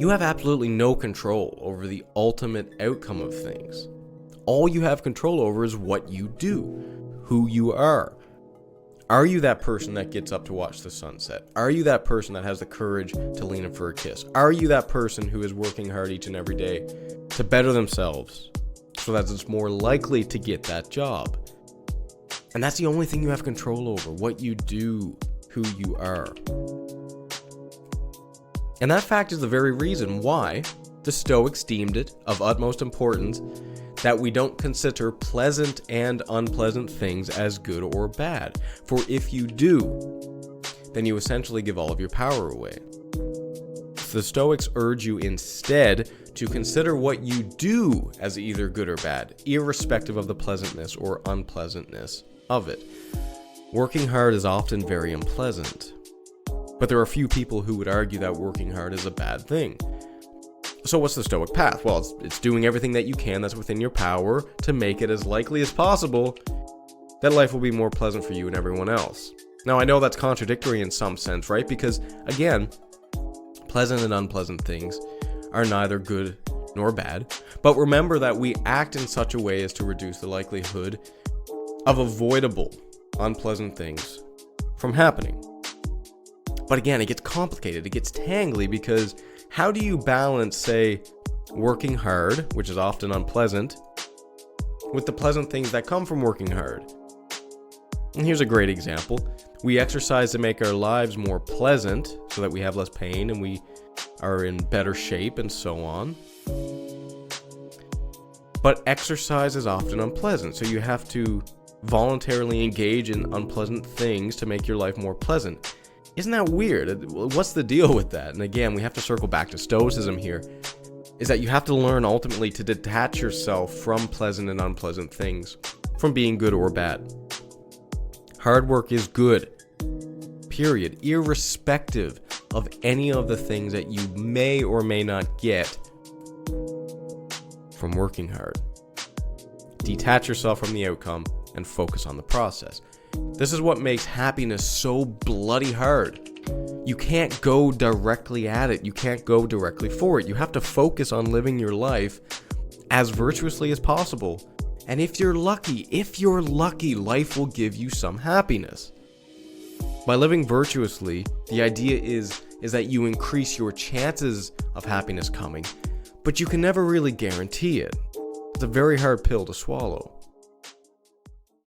you have absolutely no control over the ultimate outcome of things. All you have control over is what you do, who you are. Are you that person that gets up to watch the sunset? Are you that person that has the courage to lean in for a kiss? Are you that person who is working hard each and every day to better themselves so that it's more likely to get that job? And that's the only thing you have control over, what you do, who you are. And that fact is the very reason why the Stoics deemed it of utmost importance that we don't consider pleasant and unpleasant things as good or bad. For if you do, then you essentially give all of your power away. So the Stoics urge you instead to consider what you do as either good or bad, irrespective of the pleasantness or unpleasantness of it. Working hard is often very unpleasant, but there are few people who would argue that working hard is a bad thing. So what's the Stoic path? Well, it's doing everything that you can that's within your power to make it as likely as possible that life will be more pleasant for you and everyone else. Now, I know that's contradictory in some sense, right? Because, again, pleasant and unpleasant things are neither good nor bad. But remember that we act in such a way as to reduce the likelihood of avoidable unpleasant things from happening. But again, it gets complicated, it gets tangly, because how do you balance, say, working hard, which is often unpleasant, with the pleasant things that come from working hard? And here's a great example. We exercise to make our lives more pleasant so that we have less pain and we are in better shape and so on. But exercise is often unpleasant, so you have to voluntarily engage in unpleasant things to make your life more pleasant. Isn't that weird? What's the deal with that? And again, we have to circle back to Stoicism here, is that you have to learn ultimately to detach yourself from pleasant and unpleasant things, from being good or bad. Hard work is good, period, irrespective of any of the things that you may or may not get from working hard. Detach yourself from the outcome and focus on the process. This is what makes happiness so bloody hard. You can't go directly at it. You can't go directly for it. You have to focus on living your life as virtuously as possible. And if you're lucky, life will give you some happiness. By living virtuously, the idea is that you increase your chances of happiness coming, but you can never really guarantee it. It's a very hard pill to swallow.